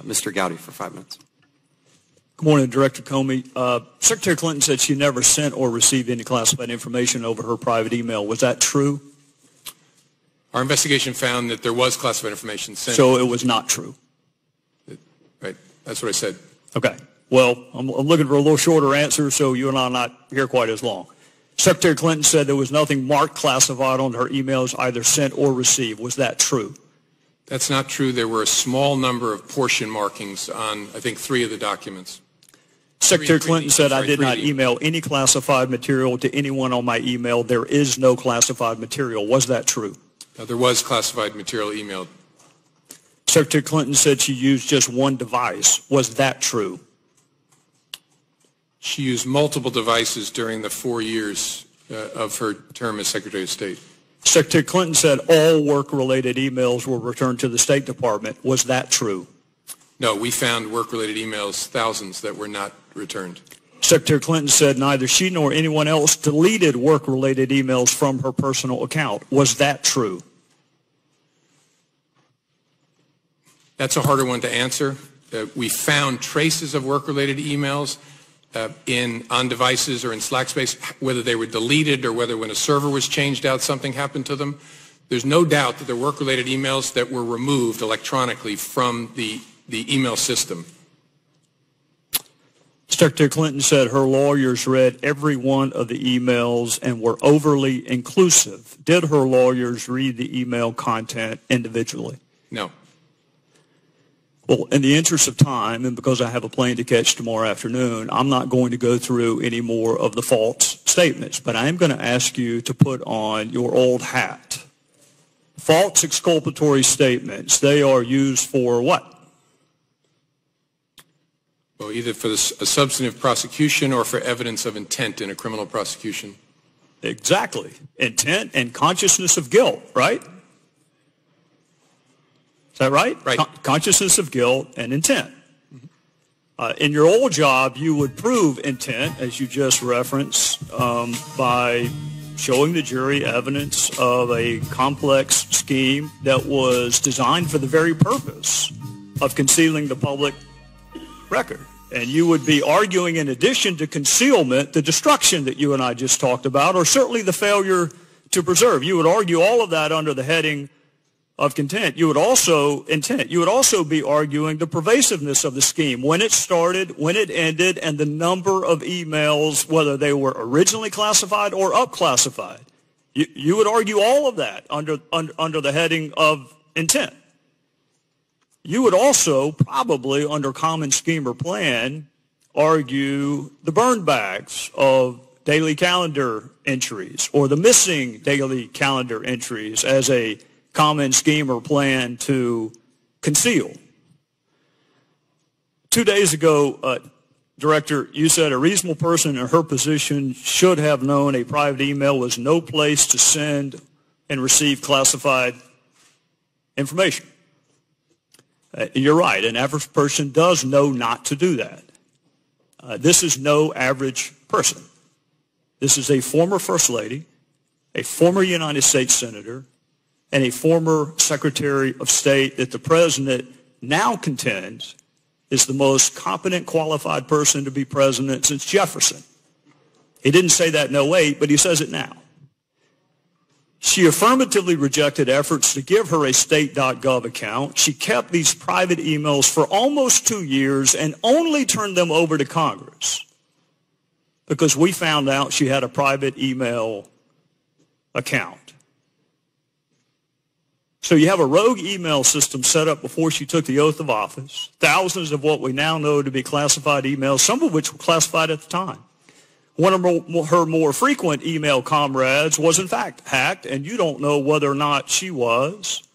Mr. Gowdy for 5 minutes. Good morning, Director Comey. Secretary Clinton said she never sent or received any classified information over her private email. Was that true? Our investigation found that there was classified information sent. So it was not true? Right. That's what I said. Okay. Well, I'm looking for a little shorter answer so you and I are not here quite as long. Secretary Clinton said there was nothing marked classified on her emails either sent or received. Was that true? That's not true. There were a small number of portion markings on, I think, 3 of the documents. Secretary Clinton said I did not email any classified material to anyone on my email. There is no classified material. Was that true? There was classified material emailed. Secretary Clinton said she used just one device. Was that true? She used multiple devices during the 4 years of her term as Secretary of State. Secretary Clinton said all work-related emails were returned to the State Department. Was that true? No, we found work-related emails, thousands, that were not returned. Secretary Clinton said neither she nor anyone else deleted work-related emails from her personal account. Was that true? That's a harder one to answer. We found traces of work-related emails on devices or in Slack space, whether they were deleted or whether when a server was changed out something happened to them. There's no doubt that there were work-related emails that were removed electronically from the email system. Secretary Clinton said her lawyers read every one of the emails and were overly inclusive. Did her lawyers read the email content individually? No. Well, in the interest of time, and because I have a plane to catch tomorrow afternoon, I'm not going to go through any more of the false statements, but I am going to ask you to put on your old hat. False exculpatory statements, they are used for what? Well, either for a substantive prosecution or for evidence of intent in a criminal prosecution. Exactly. Intent and consciousness of guilt, right? Is that right? Right. Consciousness of guilt and intent. In your old job, you would prove intent, as you just referenced, by showing the jury evidence of a complex scheme that was designed for the very purpose of concealing the public record. And you would be arguing, in addition to concealment, the destruction that you and I just talked about, or certainly the failure to preserve. You would argue all of that under the heading of intent. You would also be arguing the pervasiveness of the scheme, when it started, when it ended, and the number of emails, whether they were originally classified or up-classified. You would argue all of that under the heading of intent. You would also probably, under common scheme or plan, argue the burn bags of daily calendar entries or the missing daily calendar entries as a common scheme or plan to conceal. 2 days ago, Director, you said a reasonable person in her position should have known a private email was no place to send and receive classified information. You're right. An average person does know not to do that. This is no average person. This is a former First Lady, a former United States Senator, and a former Secretary of State that the President now contends is the most competent, qualified person to be president since Jefferson. He didn't say that in 2008, but he says it now. She affirmatively rejected efforts to give her a state.gov account. She kept these private emails for almost 2 years and only turned them over to Congress because we found out she had a private email account. So you have a rogue email system set up before she took the oath of office, thousands of what we now know to be classified emails, some of which were classified at the time. One of her more frequent email comrades was, in fact, hacked, and you don't know whether or not she was.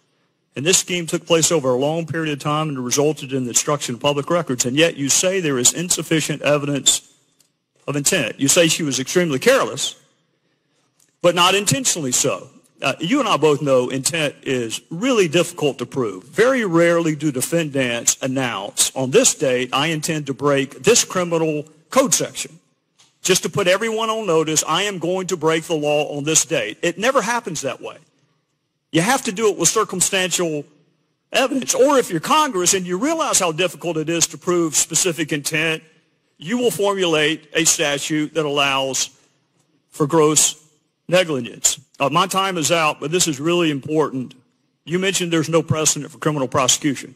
And this scheme took place over a long period of time and resulted in the destruction of public records, and yet you say there is insufficient evidence of intent. You say she was extremely careless, but not intentionally so. You and I both know intent is really difficult to prove. Very rarely do defendants announce, on this date, I intend to break this criminal code section. Just to put everyone on notice, I am going to break the law on this date. It never happens that way. You have to do it with circumstantial evidence. Or if you're Congress and you realize how difficult it is to prove specific intent, you will formulate a statute that allows for gross negligence. My time is out, but this is really important. You mentioned there's no precedent for criminal prosecution.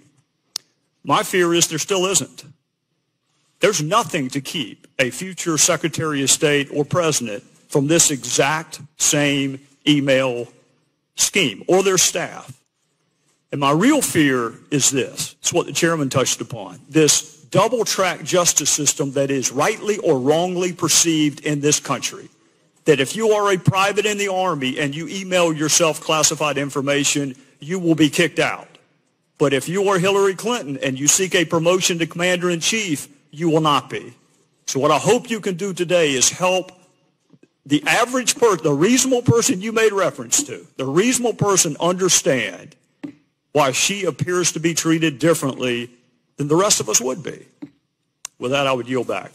My fear is there still isn't. There's nothing to keep a future Secretary of State or President from this exact same email scheme or their staff. And my real fear is this. It's what the chairman touched upon. This double-track justice system that is rightly or wrongly perceived in this country. That if you are a private in the Army and you email yourself classified information, you will be kicked out. But if you are Hillary Clinton and you seek a promotion to commander-in-chief, you will not be. So what I hope you can do today is help the average person, the reasonable person you made reference to, the reasonable person understand why she appears to be treated differently than the rest of us would be. With that, I would yield back.